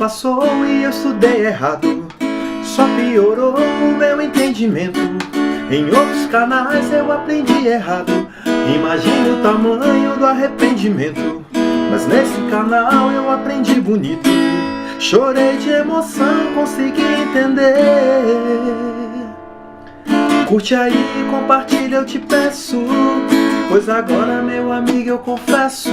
passou e eu estudei errado, só piorou o meu entendimento. Em outros canais eu aprendi errado, imagine o tamanho do arrependimento. Mas nesse canal eu aprendi bonito, chorei de emoção, consegui entender. Curte aí, compartilha, eu te peço, pois agora, meu amigo, eu confesso,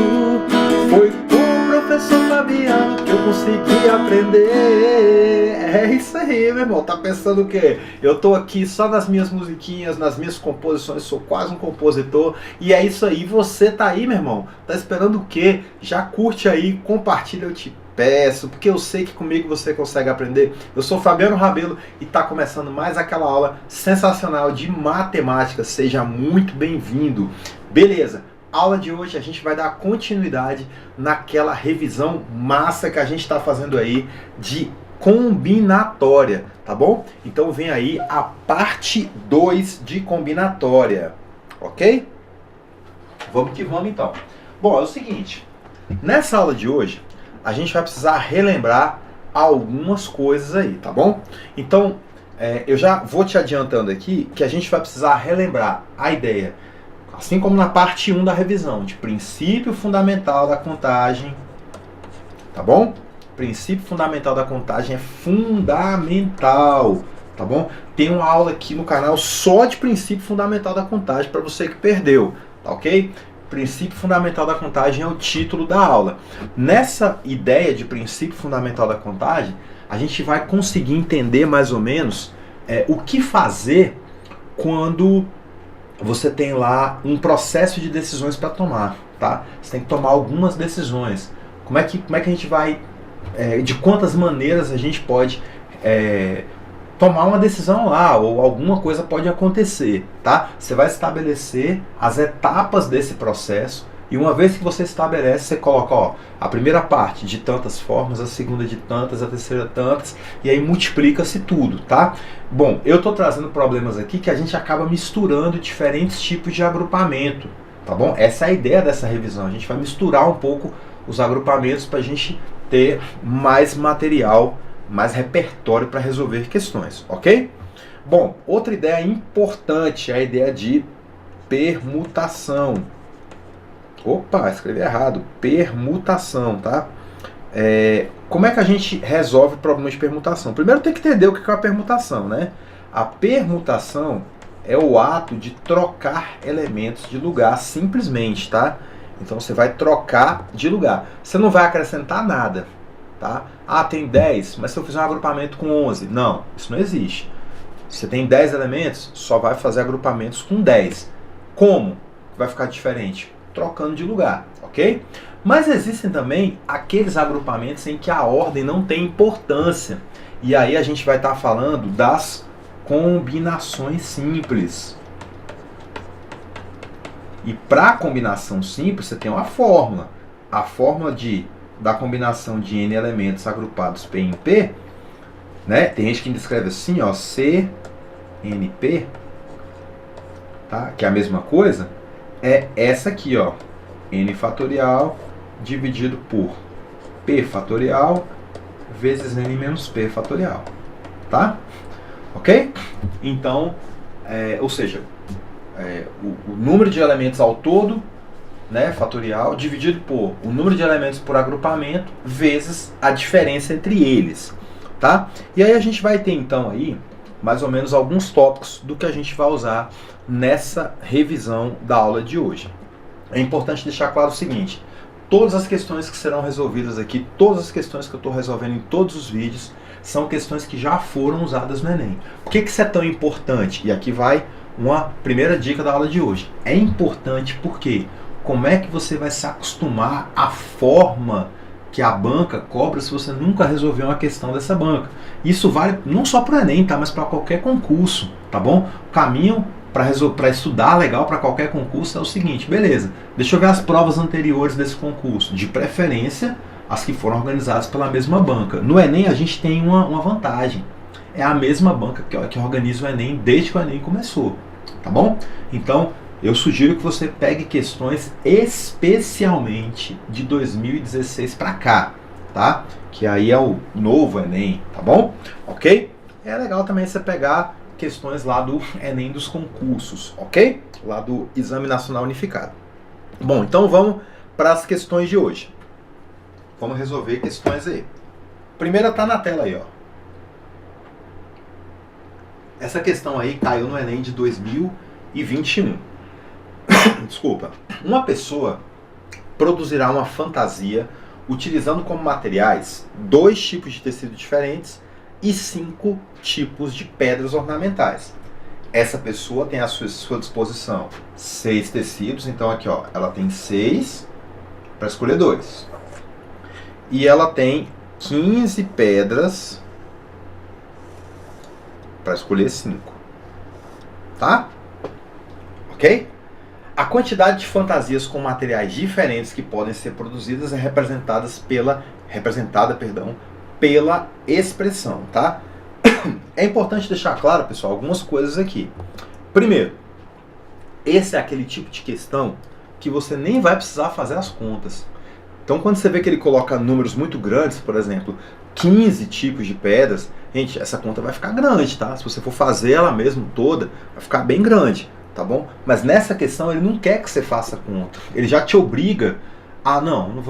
foi com o professor Fabiano que eu consegui aprender. É isso aí, meu irmão. Tá pensando o quê? Eu tô aqui só nas minhas musiquinhas, nas minhas composições, sou quase um compositor. E é isso aí, você tá aí, meu irmão? Tá esperando o quê? Já curte aí, compartilha, eu te peço, porque eu sei que comigo você consegue aprender. Eu sou Fabiano Rabelo e tá começando mais aquela aula sensacional de matemática. Seja muito bem-vindo. Beleza, aula de hoje a gente vai dar continuidade naquela revisão massa que a gente está fazendo aí de combinatória, tá bom? Então vem aí a parte 2 de combinatória, ok? Vamos que vamos então. Bom, é o seguinte, nessa aula de hoje a gente vai precisar relembrar algumas coisas aí, tá bom? Então, eu já vou te adiantando aqui que a gente vai precisar relembrar a ideia, assim como na parte 1 da revisão, de princípio fundamental da contagem, tá bom? Princípio fundamental da contagem é fundamental, tá bom? Tem uma aula aqui no canal só de princípio fundamental da contagem para você que perdeu, tá ok? Princípio fundamental da contagem é o título da aula. Nessa ideia de princípio fundamental da contagem, a gente vai conseguir entender mais ou menos o que fazer quando você tem lá um processo de decisões para tomar, tá? Você tem que tomar algumas decisões. Como é que a gente vai, de quantas maneiras a gente pode tomar uma decisão lá, ou alguma coisa pode acontecer, tá? Você vai estabelecer as etapas desse processo, e uma vez que você estabelece, você coloca, ó, a primeira parte de tantas formas, a segunda de tantas, a terceira tantas, e aí multiplica-se tudo, tá? Bom, eu tô trazendo problemas aqui que a gente acaba misturando diferentes tipos de agrupamento, tá bom? Essa é a ideia dessa revisão, a gente vai misturar um pouco os agrupamentos para a gente ter mais material, mais repertório para resolver questões, ok? Bom, outra ideia importante é a ideia de permutação. Opa, escrevi errado. Permutação, tá? Como é que a gente resolve o problema de permutação? Primeiro tem que entender o que é uma permutação, né? A permutação é o ato de trocar elementos de lugar simplesmente, tá? Então você vai trocar de lugar. Você não vai acrescentar nada, tá? Ah, tem 10, mas se eu fizer um agrupamento com 11? Não, isso não existe. Você tem 10 elementos, só vai fazer agrupamentos com 10. Como vai ficar diferente? Trocando de lugar, ok? Mas existem também aqueles agrupamentos em que a ordem não tem importância. E aí a gente vai estar falando das combinações simples. E para combinação simples, você tem uma fórmula. A fórmula da combinação de n elementos agrupados P em P, né? Tem gente que escreve assim, ó, CNP, tá? Que é a mesma coisa, é essa aqui, ó, n fatorial dividido por P fatorial vezes n menos P fatorial, tá? Ok? Então, ou seja, o número de elementos ao todo, né, fatorial, dividido por o número de elementos por agrupamento vezes a diferença entre eles, tá? E aí a gente vai ter então aí mais ou menos alguns tópicos do que a gente vai usar nessa revisão da aula de hoje. É importante deixar claro o seguinte: todas as questões que serão resolvidas aqui, todas as questões que eu estou resolvendo em todos os vídeos, são questões que já foram usadas no Enem. Por que isso é tão importante? E aqui vai uma primeira dica da aula de hoje. É importante porque como é que você vai se acostumar à forma que a banca cobra se você nunca resolveu uma questão dessa banca? Isso vale não só para o Enem, tá? Mas para qualquer concurso, tá bom? O caminho para estudar legal para qualquer concurso é o seguinte: beleza, deixa eu ver as provas anteriores desse concurso, de preferência as que foram organizadas pela mesma banca. No Enem a gente tem uma vantagem, é a mesma banca que organiza o Enem desde que o Enem começou, tá bom? Então eu sugiro que você pegue questões especialmente de 2016 para cá, tá? Que aí é o novo Enem, tá bom? Ok? É legal também você pegar questões lá do Enem dos concursos, ok? Lá do Exame Nacional Unificado. Bom, então vamos para as questões de hoje. Vamos resolver questões aí. Primeira tá na tela aí, ó. Essa questão aí caiu no Enem de 2021. Desculpa. Uma pessoa produzirá uma fantasia utilizando como materiais 2 tipos de tecido diferentes e 5 tipos de pedras ornamentais. Essa pessoa tem à sua disposição 6 tecidos, então aqui ó, ela tem 6 para escolher 2. E ela tem 15 pedras para escolher 5. Tá? Ok? A quantidade de fantasias com materiais diferentes que podem ser produzidas é representada pela expressão, tá? É importante deixar claro, pessoal, algumas coisas aqui. Primeiro, esse é aquele tipo de questão que você nem vai precisar fazer as contas. Então, quando você vê que ele coloca números muito grandes, por exemplo, 15 tipos de pedras, gente, essa conta vai ficar grande, tá? Se você for fazer ela mesmo toda, vai ficar bem grande, tá bom? Mas nessa questão ele não quer que você faça conta. Ele já te obriga a, não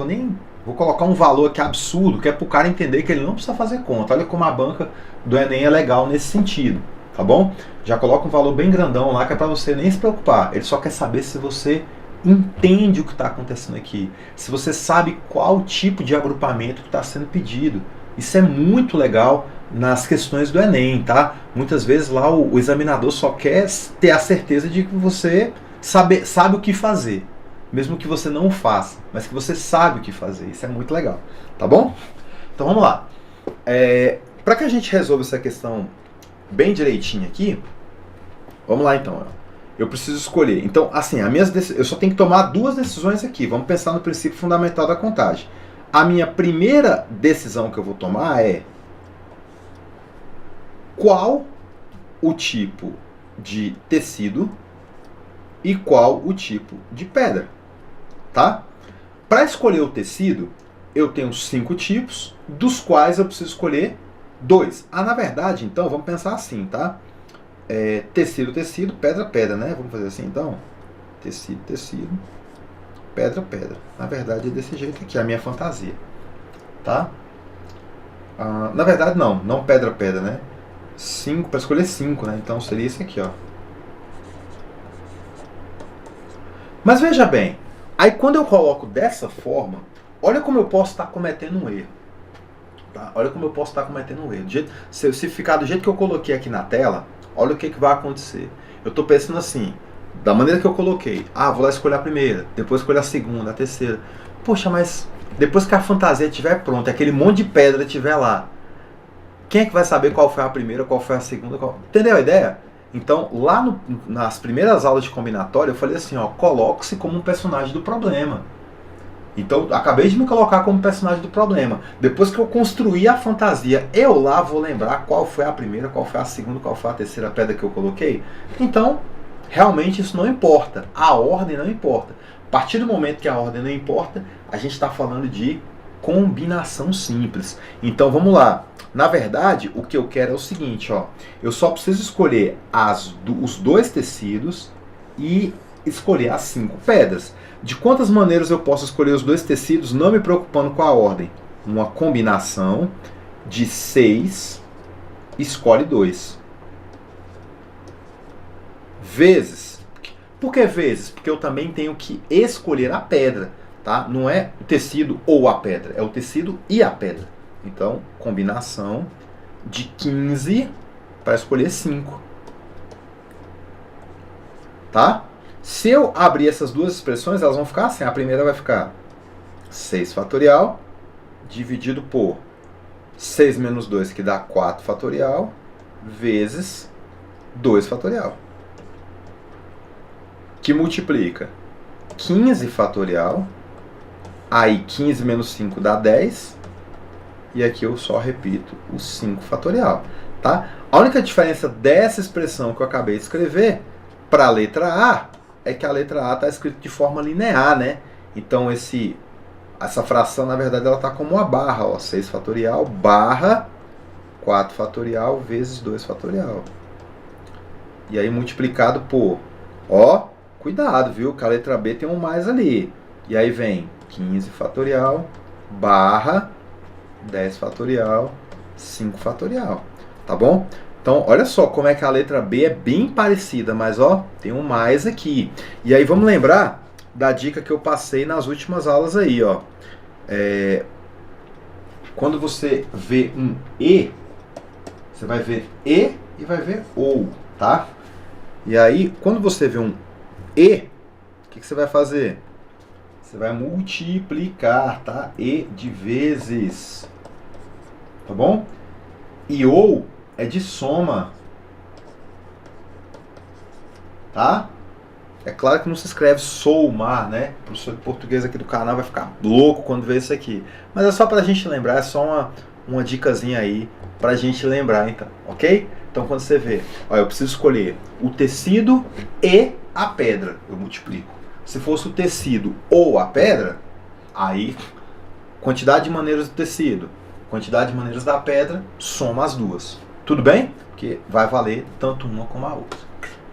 vou colocar um valor aqui absurdo, que é para o cara entender que ele não precisa fazer conta. Olha como a banca do Enem é legal nesse sentido, tá bom? Já coloca um valor bem grandão lá, que é para você nem se preocupar. Ele só quer saber se você entende o que está acontecendo aqui, se você sabe qual tipo de agrupamento que está sendo pedido. Isso é muito legal nas questões do Enem, tá? Muitas vezes lá o examinador só quer ter a certeza de que você sabe o que fazer. Mesmo que você não faça, mas que você sabe o que fazer. Isso é muito legal, tá bom? Então vamos lá. Para que a gente resolva essa questão bem direitinho aqui, vamos lá então. Eu preciso escolher. Então, assim, eu só tenho que tomar 2 decisões aqui. Vamos pensar no princípio fundamental da contagem. A minha primeira decisão que eu vou tomar é qual o tipo de tecido e qual o tipo de pedra, tá? Para escolher o tecido, eu tenho 5 tipos, dos quais eu preciso escolher 2. Na verdade, então, vamos pensar assim, tá? Tecido, tecido, pedra, pedra, né? Vamos fazer assim, então. Tecido, tecido, pedra, pedra. Na verdade, é desse jeito aqui, a minha fantasia, tá? Na verdade, não pedra, pedra, né? 5, para escolher 5, né? Então, seria esse aqui, ó. Mas veja bem, aí quando eu coloco dessa forma, olha como eu posso estar cometendo um erro. Tá? Olha como eu posso estar cometendo um erro. Se ficar do jeito que eu coloquei aqui na tela, olha o que vai acontecer. Eu estou pensando assim, da maneira que eu coloquei. Vou lá escolher a primeira, depois escolher a segunda, a terceira. Poxa, mas depois que a fantasia estiver pronta, aquele monte de pedra estiver lá, quem é que vai saber qual foi a primeira, qual foi a segunda? Entendeu a ideia? Então, lá nas primeiras aulas de combinatória, eu falei assim, ó, coloque-se como um personagem do problema. Então, acabei de me colocar como personagem do problema. Depois que eu construir a fantasia, eu lá vou lembrar qual foi a primeira, qual foi a segunda, qual foi a terceira pedra que eu coloquei. Então, realmente isso não importa. A ordem não importa. A partir do momento que a ordem não importa, a gente está falando de combinação simples. Então, vamos lá. Na verdade, o que eu quero é o seguinte, ó. Eu só preciso escolher os 2 tecidos e escolher as 5 pedras. De quantas maneiras eu posso escolher os 2 tecidos, não me preocupando com a ordem? Uma combinação de 6, escolhe 2. Vezes. Por que vezes? Porque eu também tenho que escolher a pedra, tá? Não é o tecido ou a pedra, é o tecido e a pedra. Então, combinação de 15 para escolher 5. Tá? Se eu abrir essas 2 expressões, elas vão ficar assim. A primeira vai ficar 6 fatorial dividido por 6 menos 2, que dá 4 fatorial, vezes 2 fatorial. Que multiplica 15 fatorial, aí 15 menos 5 dá 10, e aqui eu só repito o 5 fatorial, tá? A única diferença dessa expressão que eu acabei de escrever para a letra A é que a letra A está escrita de forma linear, né? Então essa fração, na verdade, ela está como uma barra, ó, 6 fatorial barra 4 fatorial vezes 2 fatorial. E aí multiplicado por, ó, cuidado, viu, que a letra B tem um mais ali. E aí vem 15 fatorial barra 10 fatorial, 5 fatorial, tá bom? Então, olha só como é que a letra B é bem parecida, mas ó, tem um mais aqui. E aí vamos lembrar da dica que eu passei nas últimas aulas aí, ó. Quando você vê um E, você vai ver E e vai ver OU, tá? E aí, quando você vê um E, o que você vai fazer? Você vai multiplicar, tá? E de vezes, tá bom? E OU é de soma, tá? É claro que não se escreve somar, né? O professor de português aqui do canal vai ficar louco quando vê isso aqui. Mas é só pra gente lembrar, é só uma dicasinha aí pra gente lembrar, então, ok? Então quando você vê, ó, eu preciso escolher o tecido e a pedra, eu multiplico. Se fosse o tecido ou a pedra, aí quantidade de maneiras do tecido, quantidade de maneiras da pedra, soma as duas. Tudo bem? Porque vai valer tanto uma como a outra.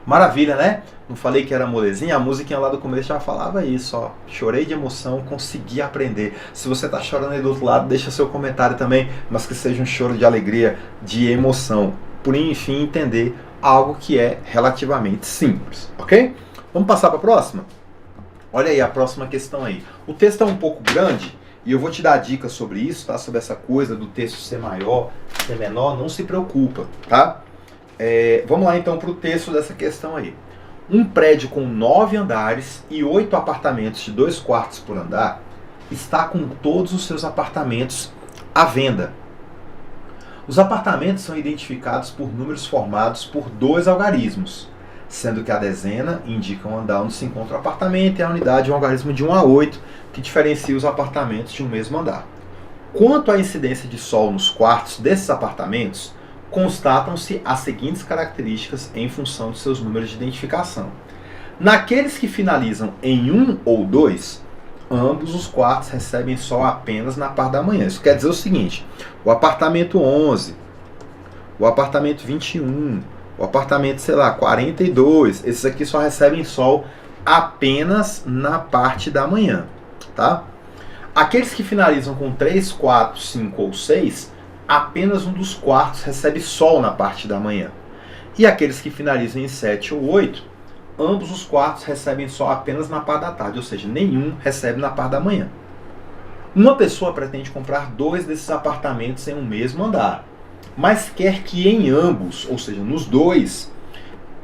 Maravilha, né? Não falei que era molezinha? A musiquinha lá do começo já falava isso, ó. Chorei de emoção, consegui aprender. Se você tá chorando aí do outro lado, deixa seu comentário também, mas que seja um choro de alegria, de emoção. Por enfim, entender algo que é relativamente simples, ok? Vamos passar para a próxima? Olha aí a próxima questão aí. O texto é um pouco grande e eu vou te dar dicas sobre isso, tá? Sobre essa coisa do texto ser maior, ser menor, não se preocupa, tá? Vamos lá então para o texto dessa questão aí. Um prédio com 9 andares e 8 apartamentos de 2 quartos por andar está com todos os seus apartamentos à venda. Os apartamentos são identificados por números formados por 2 algarismos, sendo que a dezena indica um andar onde se encontra o apartamento e a unidade é um algarismo de 1 a 8, que diferencia os apartamentos de um mesmo andar. Quanto à incidência de sol nos quartos desses apartamentos, constatam-se as seguintes características em função de seus números de identificação. Naqueles que finalizam em 1 ou 2, ambos os quartos recebem sol apenas na parte da manhã. Isso quer dizer o seguinte, o apartamento 11, o apartamento 21, o apartamento, sei lá, 42, esses aqui só recebem sol apenas na parte da manhã, tá? Aqueles que finalizam com 3, 4, 5 ou 6, apenas um dos quartos recebe sol na parte da manhã. E aqueles que finalizam em 7 ou 8, ambos os quartos recebem sol apenas na parte da tarde, ou seja, nenhum recebe na parte da manhã. Uma pessoa pretende comprar 2 desses apartamentos em um mesmo andar, mas quer que em ambos, ou seja, nos 2,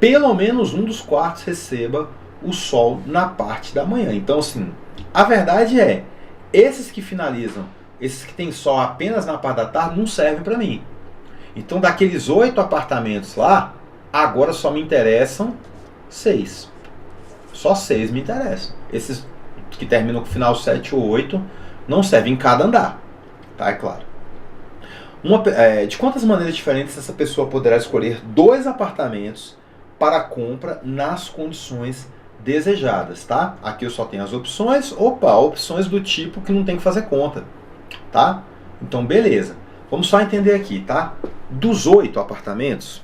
pelo menos um dos quartos receba o sol na parte da manhã. Então, assim, a verdade é, esses que finalizam, esses que têm sol apenas na parte da tarde, não servem para mim. Então, daqueles 8 apartamentos lá, agora só me interessam 6. Só 6 me interessam. Esses que terminam com final 7 ou 8 não servem em cada andar. Tá, é claro. De quantas maneiras diferentes essa pessoa poderá escolher 2 apartamentos para compra nas condições desejadas, tá? Aqui eu só tenho as opções. Opções do tipo que não tem que fazer conta, tá? Então, beleza. Vamos só entender aqui, tá? Dos 8 apartamentos,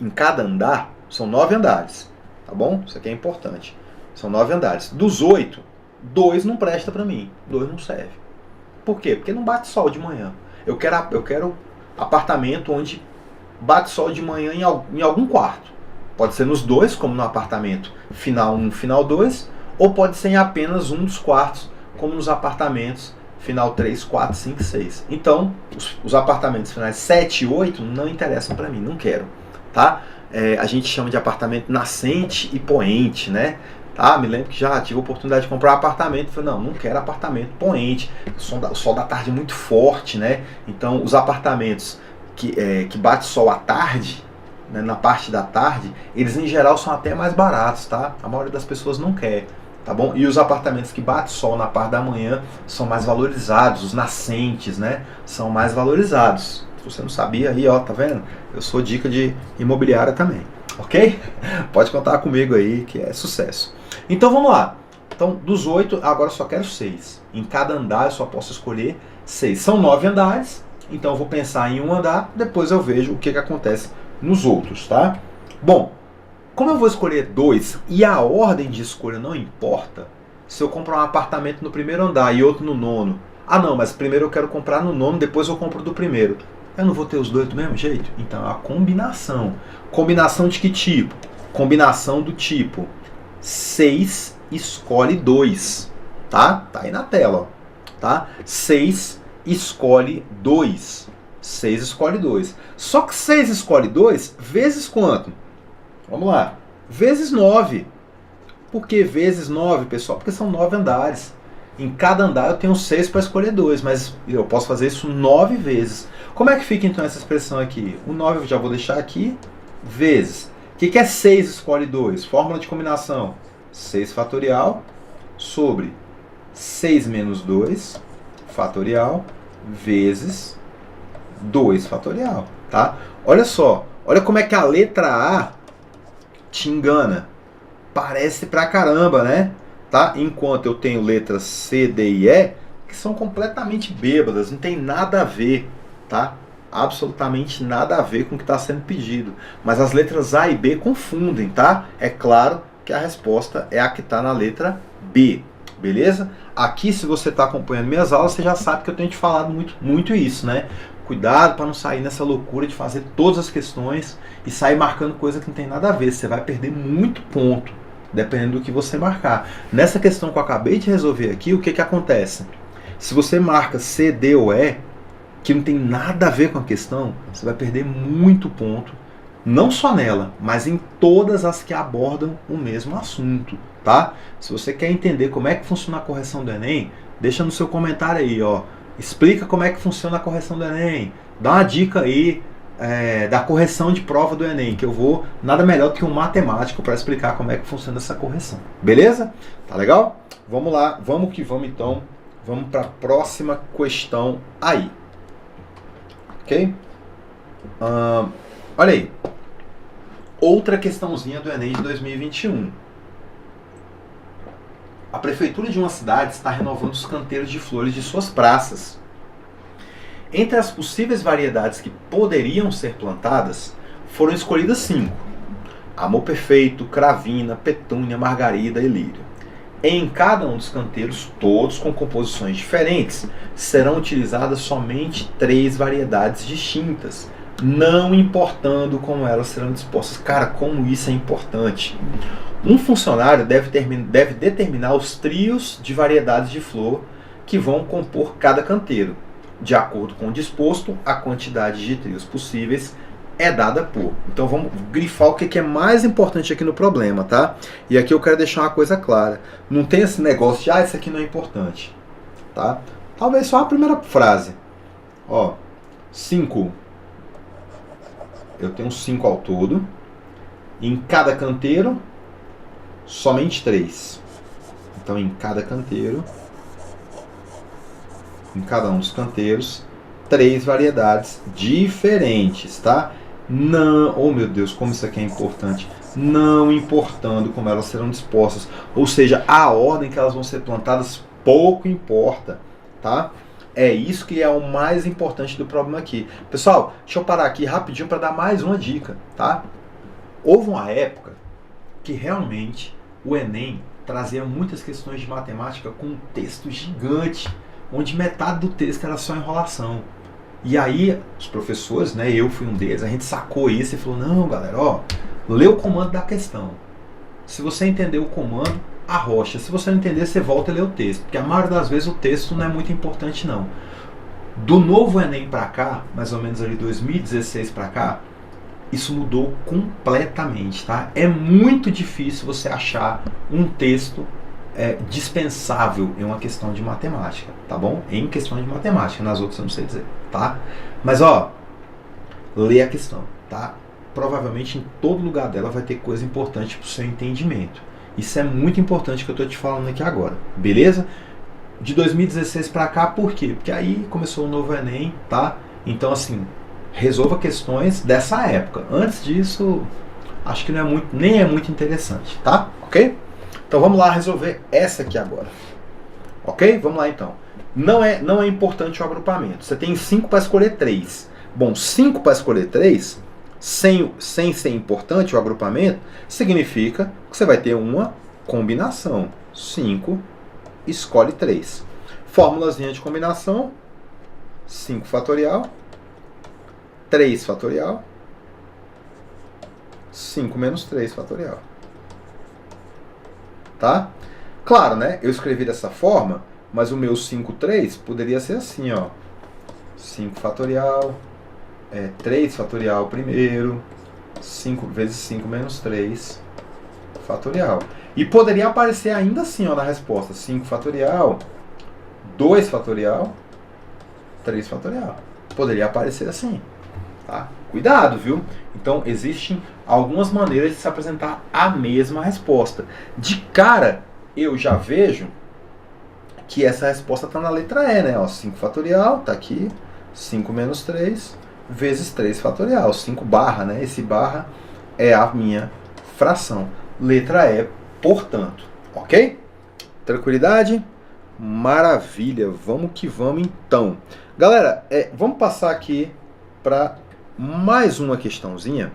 em cada andar, são 9 andares, tá bom? Isso aqui é importante. São 9 andares. Dos 8, 2 não presta para mim. 2 não serve. Por quê? Porque não bate sol de manhã. Eu quero apartamento onde bate sol de manhã em algum quarto. Pode ser nos 2, como no apartamento final 1, final 2, ou pode ser em apenas um dos quartos, como nos apartamentos final 3, 4, 5, 6. Então, os apartamentos finais 7 e 8 não interessam para mim, não quero, tá? A gente chama de apartamento nascente e poente, né? Tá? Me lembro que já tive a oportunidade de comprar um apartamento, falei, não quero apartamento poente, o sol da tarde é muito forte, né? Então, os apartamentos que bate sol à tarde, né, na parte da tarde, eles em geral são até mais baratos, tá? A maioria das pessoas não quer, tá bom? E os apartamentos que bate sol na parte da manhã são mais valorizados, os nascentes, né? São mais valorizados. Se você não sabia, aí, ó, tá vendo? Eu sou dica de imobiliária também, ok? Pode contar comigo aí, que é sucesso. Então vamos lá. Então, dos 8, agora eu só quero 6. Em cada andar eu só posso escolher 6. São 9 andares, então eu vou pensar em um andar, depois eu vejo o que acontece nos outros, tá? Bom, como eu vou escolher 2 e a ordem de escolha não importa, se eu comprar um apartamento no primeiro andar e outro no nono, ah não, mas primeiro eu quero comprar no nono, depois eu compro do primeiro. Eu não vou ter os dois do mesmo jeito? Então é uma combinação. Combinação de que tipo? Combinação do tipo 6 escolhe 2, tá? Tá aí na tela, ó, tá? 6 escolhe 2. 6 escolhe 2. Só que 6 escolhe 2 vezes quanto? Vamos lá. Vezes 9. Por que vezes 9, pessoal? Porque são 9 andares. Em cada andar eu tenho 6 para escolher 2, mas eu posso fazer isso 9 vezes. Como é que fica então essa expressão aqui? O 9 eu já vou deixar aqui, vezes. O que é 6 escolhe 2? Fórmula de combinação. 6 fatorial sobre 6 menos 2 fatorial vezes 2 fatorial. Tá? Olha só, olha como é que a letra A te engana. Parece pra caramba, né? Tá? Enquanto eu tenho letras C, D e E que são completamente bêbadas, não tem nada a ver, tá? Absolutamente nada a ver com o que está sendo pedido. Mas as letras A e B confundem, tá? É claro que a resposta é a que está na letra B, beleza? Aqui, se você está acompanhando minhas aulas, você já sabe que eu tenho te falado muito isso, né? Cuidado para não sair nessa loucura de fazer todas as questões e sair marcando coisa que não tem nada a ver. Você vai perder muito ponto, dependendo do que você marcar. Nessa questão que eu acabei de resolver aqui, o que acontece? Se você marca C, D ou E, que não tem nada a ver com a questão, você vai perder muito ponto, não só nela, mas em todas as que abordam o mesmo assunto, tá? Se você quer entender como é que funciona a correção do Enem, deixa no seu comentário aí, ó. Explica como é que funciona a correção do Enem. Dá uma dica aí da correção de prova do Enem, que eu vou, nada melhor do que um matemático para explicar como é que funciona essa correção. Beleza? Tá legal? Vamos lá, vamos que vamos então. Vamos para a próxima questão aí. Ok? Olha aí. Outra questãozinha do Enem de 2021. A prefeitura de uma cidade está renovando os canteiros de flores de suas praças. Entre as possíveis variedades que poderiam ser plantadas, foram escolhidas 5. Amor perfeito, cravina, petúnia, margarida e lírio. Em cada um dos canteiros, todos com composições diferentes, serão utilizadas somente 3 variedades distintas, não importando como elas serão dispostas. Cara, como isso é importante. Um funcionário deve determinar os trios de variedades de flor que vão compor cada canteiro. De acordo com o disposto, a quantidade de trios possíveis é dada por. Então vamos grifar o que é mais importante aqui no problema, tá? E aqui eu quero deixar uma coisa clara. Não tem esse negócio de, isso aqui não é importante, tá? Talvez só a primeira frase. Ó, 5. Eu tenho 5 ao todo. Em cada canteiro, somente 3. Então em cada canteiro, em cada um dos canteiros, 3 variedades diferentes, tá? Não, oh meu Deus, como isso aqui é importante. Não importando como elas serão dispostas, ou seja, a ordem que elas vão ser plantadas pouco importa, tá? É isso que é o mais importante do problema aqui. Pessoal, deixa eu parar aqui rapidinho para dar mais uma dica, tá? Houve uma época que realmente o Enem trazia muitas questões de matemática com um texto gigante, onde metade do texto era só enrolação. E aí, os professores, né, eu fui um deles, a gente sacou isso e falou, não, galera, ó, lê o comando da questão. Se você entender o comando, arrocha. Se você não entender, você volta e lê o texto. Porque a maioria das vezes o texto não é muito importante, não. Do novo Enem para cá, mais ou menos ali 2016 para cá, isso mudou completamente, tá? É muito difícil você achar um texto dispensável em uma questão de matemática, tá bom? Em questão de matemática, nas outras eu não sei dizer, tá? Mas ó, lê a questão, tá? Provavelmente em todo lugar dela vai ter coisa importante para o seu entendimento. Isso é muito importante que eu estou te falando aqui agora, beleza? De 2016 para cá, por quê? Porque aí começou o novo Enem, tá? Então assim, resolva questões dessa época. Antes disso, acho que não é muito, nem é muito interessante, tá? Ok? Então vamos lá resolver essa aqui agora. Ok? Vamos lá então. Não é importante o agrupamento. Você tem 5 para escolher 3. Bom, 5 para escolher 3, sem ser importante o agrupamento, significa que você vai ter uma combinação. 5, escolhe 3. Fórmulazinha de combinação. 5 fatorial. 3 fatorial. 5 menos 3 fatorial. Tá? Claro, né? Eu escrevi dessa forma, mas o meu 5, 3 poderia ser assim, ó. 5 fatorial, 3 fatorial primeiro, 5 vezes 5 menos 3 fatorial. E poderia aparecer ainda assim, ó, na resposta. 5 fatorial, 2 fatorial, 3 fatorial. Poderia aparecer assim. Tá? Cuidado, viu? Então, existem algumas maneiras de se apresentar a mesma resposta. De cara, eu já vejo que essa resposta está na letra E, né? Ó, 5 fatorial, tá aqui. 5 menos 3 vezes 3 fatorial. 5 barra, né? Esse barra é a minha fração. Letra E, portanto. Ok? Tranquilidade? Maravilha. Vamos que vamos, então. Galera, vamos passar aqui para mais uma questãozinha,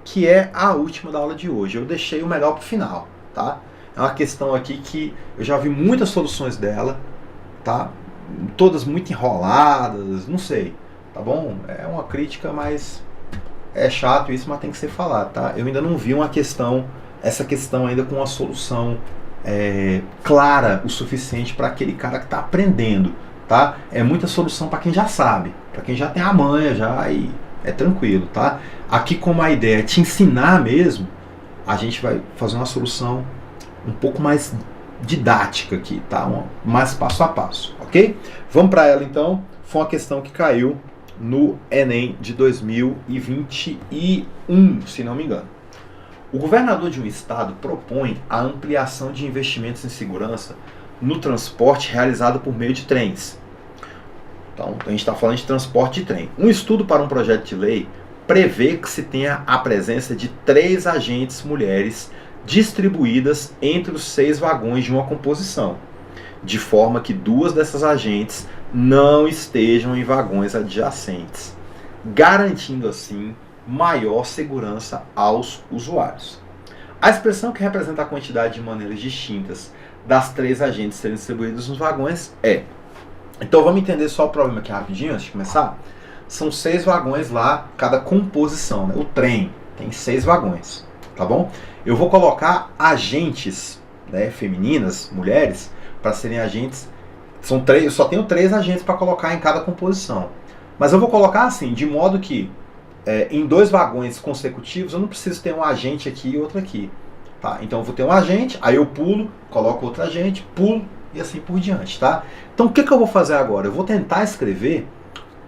que é a última da aula de hoje. Eu deixei o melhor para o final, tá? É uma questão aqui que eu já vi muitas soluções dela, tá? Todas muito enroladas, não sei, tá bom? É uma crítica, mas é chato isso, mas tem que ser falado, tá? Eu ainda não vi essa questão ainda com uma solução clara o suficiente para aquele cara que está aprendendo, tá? É muita solução para quem já sabe, para quem já tem a manha já e é tranquilo, tá? Aqui, como a ideia é te ensinar mesmo, a gente vai fazer uma solução um pouco mais didática aqui, tá? Mais passo a passo, ok? Vamos para ela então. Foi uma questão que caiu no Enem de 2021, se não me engano. O governador de um estado propõe a ampliação de investimentos em segurança no transporte realizado por meio de trens. Então, a gente está falando de transporte de trem. Um estudo para um projeto de lei prevê que se tenha a presença de 3 agentes mulheres distribuídas entre os 6 vagões de uma composição, de forma que 2 dessas agentes não estejam em vagões adjacentes, garantindo assim maior segurança aos usuários. A expressão que representa a quantidade de maneiras distintas das 3 agentes serem distribuídas nos vagões é... Então vamos entender só o problema aqui rapidinho antes de começar. São 6 vagões lá, cada composição, né? O trem tem 6 vagões, tá bom? Eu vou colocar agentes, né, femininas, mulheres, para serem agentes. São 3, eu só tenho 3 agentes para colocar em cada composição. Mas eu vou colocar assim, de modo que em 2 vagões consecutivos eu não preciso ter um agente aqui e outro aqui. Tá? Então eu vou ter um agente, aí eu pulo, coloco outro agente, pulo e assim por diante. Tá? Então o que eu vou fazer agora? Eu vou tentar escrever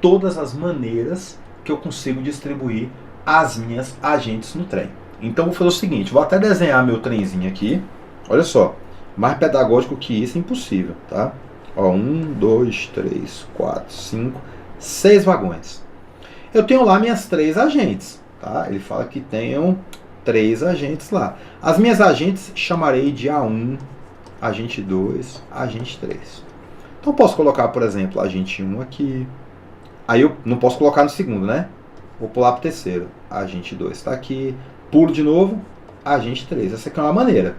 todas as maneiras que eu consigo distribuir as minhas agentes no trem. Então vou fazer o seguinte, vou até desenhar meu trenzinho aqui. Olha só, mais pedagógico que isso é impossível. Tá? Ó, 1, 2, 3, 4, 5, 6 vagões. Eu tenho lá minhas 3 agentes. Tá? Ele fala que tenham 3 agentes lá. As minhas agentes chamarei de A1, agente 2, agente 3. Então eu posso colocar, por exemplo, agente 1 aqui. Aí eu não posso colocar no segundo, né? Vou pular para o terceiro. Agente 2 está aqui. Pulo de novo. Agente 3. Essa aqui é uma maneira.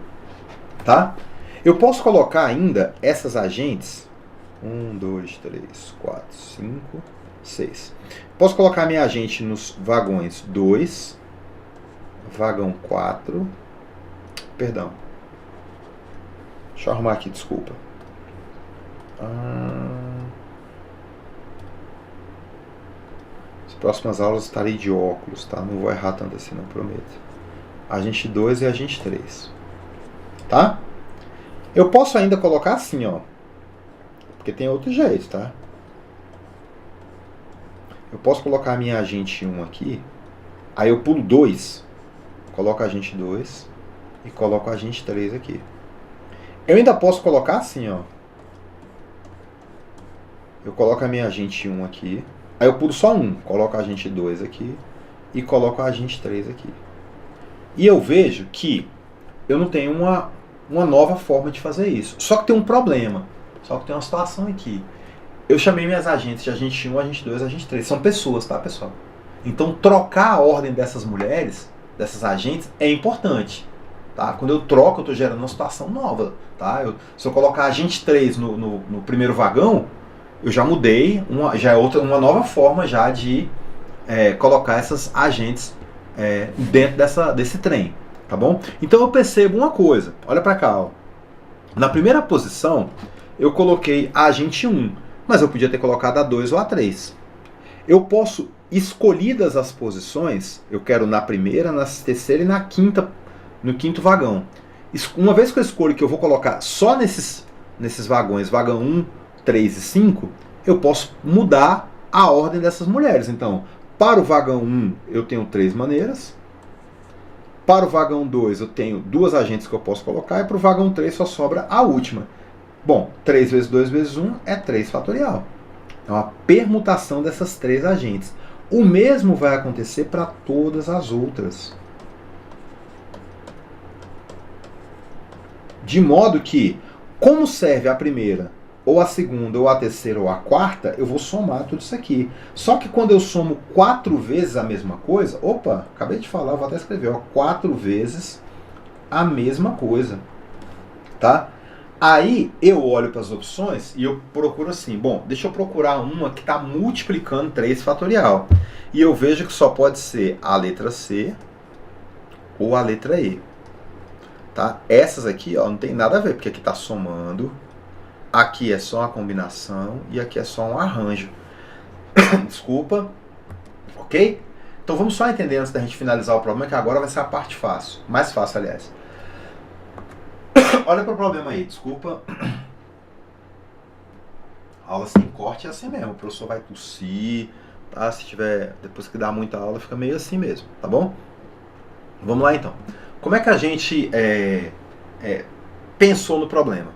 Tá? Eu posso colocar ainda essas agentes. 1, 2, 3, 4, 5, 6. Posso colocar minha agente nos vagões 2, vagão 4. Perdão. Deixa eu arrumar aqui, desculpa. As próximas aulas estarei de óculos, tá? Não vou errar tanto assim, não prometo. Agente 2 e agente 3. Tá? Eu posso ainda colocar assim, ó. Porque tem outro jeito, tá? Eu posso colocar a minha agente 1 aqui. Aí eu pulo 2. Coloco a agente 2. E coloco a agente 3 aqui. Eu ainda posso colocar assim, ó. Eu coloco a minha agente 1 aqui. Aí eu pulo só um. Coloco a agente 2 aqui. E coloco a agente 3 aqui. E eu vejo que eu não tenho uma nova forma de fazer isso. Só que tem um problema. Só que tem uma situação aqui. Eu chamei minhas agentes de agente 1, agente 2, agente 3. São pessoas, tá, pessoal? Então, trocar a ordem dessas mulheres, dessas agentes, é importante. Tá? Quando eu troco, eu estou gerando uma situação nova. Tá? Se eu colocar agente 3 no primeiro vagão, eu já mudei, já é uma nova forma já de colocar essas agentes dentro desse trem. Tá bom? Então eu percebo uma coisa. Olha para cá. Ó. Na primeira posição, eu coloquei a agente 1, mas eu podia ter colocado a 2 ou a 3. Eu posso, escolhidas as posições, eu quero na primeira, na terceira e na quinta, no quinto vagão. Uma vez que eu escolho que eu vou colocar só nesses vagões, vagão 1, 3 e 5, eu posso mudar a ordem dessas mulheres. Então, para o vagão 1 eu tenho 3 maneiras, para o vagão 2 eu tenho 2 agentes que eu posso colocar, e para o vagão 3 só sobra a última. Bom, 3 vezes 2 vezes 1 é 3 fatorial. É uma permutação dessas 3 agentes. O mesmo vai acontecer para todas as outras. De modo que, como serve a primeira, ou a segunda, ou a terceira, ou a quarta, eu vou somar tudo isso aqui. Só que quando eu somo 4 vezes a mesma coisa, opa, acabei de falar, vou até escrever, ó, 4 vezes a mesma coisa. Tá? Aí eu olho para as opções e eu procuro assim, bom, deixa eu procurar uma que está multiplicando 3 fatorial. E eu vejo que só pode ser a letra C ou a letra E. Tá? Essas aqui ó, não tem nada a ver, porque aqui está somando, aqui é só uma combinação e aqui é só um arranjo. Desculpa. Ok? Então vamos só entender antes da gente finalizar o problema, que agora vai ser a parte fácil. Mais fácil, aliás. Olha para o problema aí, desculpa. Aula sem corte é assim mesmo, o professor vai tossir, tá? Se tiver, depois que dá muita aula, fica meio assim mesmo, tá bom? Vamos lá então. Como é que a gente pensou no problema?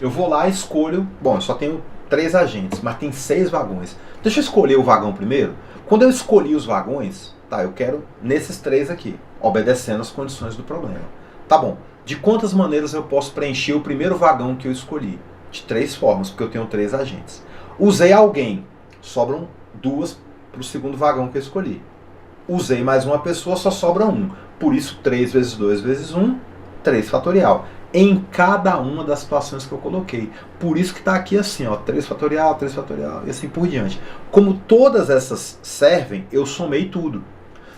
Eu vou lá e escolho, bom, eu só tenho 3 agentes, mas tem 6 vagões. Deixa eu escolher o vagão primeiro. Quando eu escolhi os vagões, tá, eu quero nesses 3 aqui, obedecendo as condições do problema. Tá bom. De quantas maneiras eu posso preencher o primeiro vagão que eu escolhi? De 3 formas, porque eu tenho 3 agentes. Usei alguém, sobram 2 para o segundo vagão que eu escolhi. Usei mais uma pessoa, só sobra 1. Por isso, 3 vezes 2 vezes 1, 3 fatorial. Em cada uma das situações que eu coloquei. Por isso que está aqui assim, ó, 3 fatorial e assim por diante. Como todas essas servem, eu somei tudo.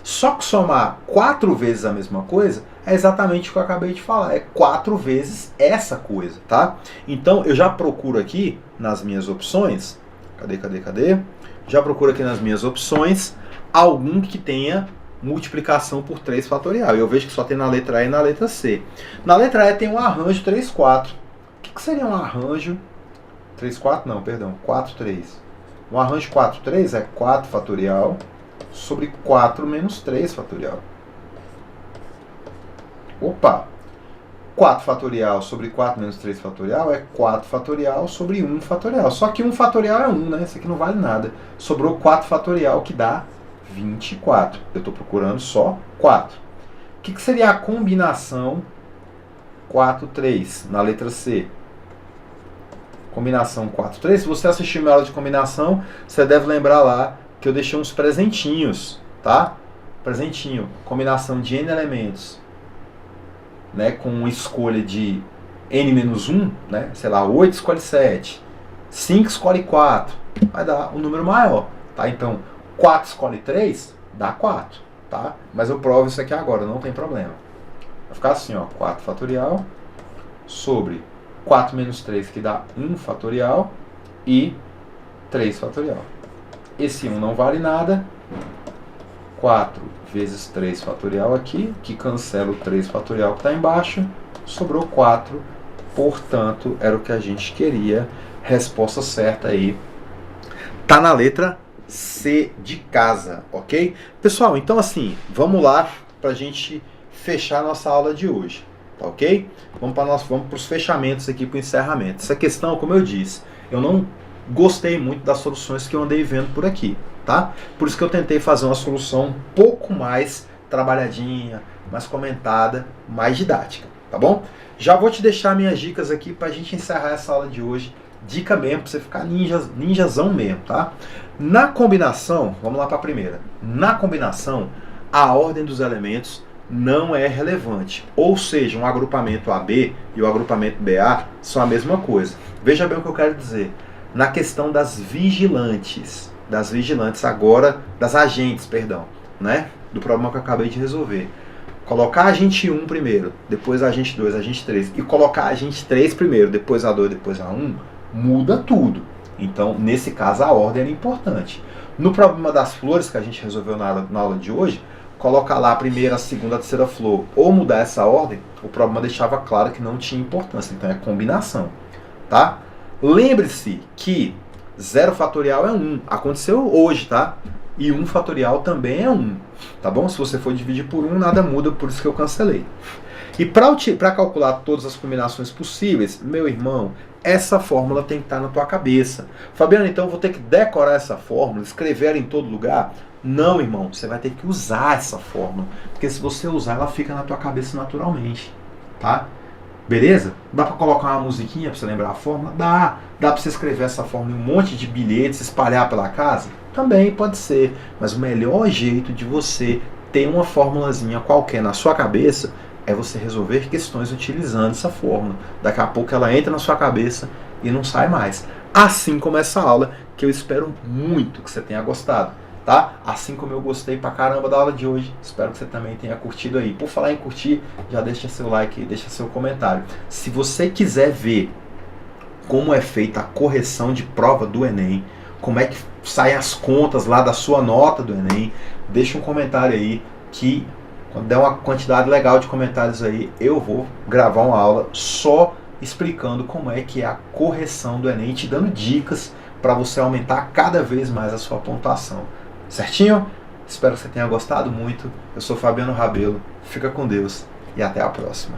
Só que somar 4 vezes a mesma coisa é exatamente o que eu acabei de falar. É 4 vezes essa coisa, tá? Então, eu já procuro aqui nas minhas opções. Cadê? Já procuro aqui nas minhas opções algum que tenha multiplicação por 3 fatorial. E eu vejo que só tem na letra E e na letra C. Na letra E tem um arranjo 3, 4. O que seria um arranjo 3, 4? Não, perdão, 4, 3. Um arranjo 4, 3 é 4 fatorial sobre 4 menos 3 fatorial. Opa! 4 fatorial sobre 4 menos 3 fatorial é 4 fatorial sobre 1 fatorial. Só que 1 fatorial é 1, né? Isso aqui não vale nada. Sobrou 4 fatorial, que dá 24. Eu estou procurando só 4. O que seria a combinação 4, 3 na letra C? Combinação 4, 3. Se você assistiu minha aula de combinação, você deve lembrar lá que eu deixei uns presentinhos, tá? Presentinho, combinação de n elementos, né, com escolha de n-1, né, sei lá, 8 escolhe 7, 5 escolhe 4, vai dar um número maior, tá? Então, 4 escolhe 3, dá 4, tá? Mas eu provo isso aqui agora, não tem problema. Vai ficar assim, ó, 4 fatorial sobre 4 menos 3, que dá 1 fatorial, e 3 fatorial. Esse 1 não vale nada. 4 vezes 3 fatorial aqui, que cancela o 3 fatorial que está embaixo. Sobrou 4, portanto, era o que a gente queria. Resposta certa aí tá na letra C de casa, ok? Pessoal, então assim, vamos lá para a gente fechar a nossa aula de hoje, tá ok? Vamos para os fechamentos aqui, para o encerramento. Essa questão, como eu disse, eu não gostei muito das soluções que eu andei vendo por aqui, tá? Por isso que eu tentei fazer uma solução um pouco mais trabalhadinha, mais comentada, mais didática, tá bom? Já vou te deixar minhas dicas aqui pra gente encerrar essa aula de hoje. Dica mesmo, pra você ficar ninjazão mesmo, tá? Na combinação, vamos lá pra primeira. Na combinação, a ordem dos elementos não é relevante. Ou seja, um agrupamento AB e o agrupamento BA são a mesma coisa. Veja bem o que eu quero dizer. Na questão das vigilantes agora, das agentes, perdão, né? Do problema que eu acabei de resolver. Colocar agente 1 primeiro, depois agente 2, agente 3, e colocar agente 3 primeiro, depois A2, depois A1, muda tudo. Então, nesse caso, a ordem era importante. No problema das flores, que a gente resolveu na aula de hoje, colocar lá a primeira, a segunda, a terceira flor, ou mudar essa ordem, o problema deixava claro que não tinha importância. Então, é combinação, tá? Lembre-se que 0 fatorial é 1. Aconteceu hoje, tá? E 1 fatorial também é 1. Tá bom? Se você for dividir por 1, nada muda, por isso que eu cancelei. E para calcular todas as combinações possíveis, meu irmão, essa fórmula tem que estar na tua cabeça. Fabiano, então eu vou ter que decorar essa fórmula, escrever ela em todo lugar? Não, irmão, você vai ter que usar essa fórmula. Porque se você usar, ela fica na tua cabeça naturalmente. Tá? Beleza? Dá para colocar uma musiquinha para você lembrar a fórmula? Dá. Dá para você escrever essa fórmula em um monte de bilhetes, espalhar pela casa? Também pode ser. Mas o melhor jeito de você ter uma formulazinha qualquer na sua cabeça é você resolver questões utilizando essa fórmula. Daqui a pouco ela entra na sua cabeça e não sai mais. Assim como essa aula, que eu espero muito que você tenha gostado. Tá? Assim como eu gostei pra caramba da aula de hoje, espero que você também tenha curtido aí. Por falar em curtir, já deixa seu like, deixa seu comentário. Se você quiser ver como é feita a correção de prova do Enem, como é que saem as contas lá da sua nota do Enem, deixa um comentário aí que quando der uma quantidade legal de comentários aí, eu vou gravar uma aula só explicando como é que é a correção do Enem, te dando dicas para você aumentar cada vez mais a sua pontuação. Certinho? Espero que você tenha gostado muito. Eu sou Fabiano Rabelo. Fica com Deus e até a próxima.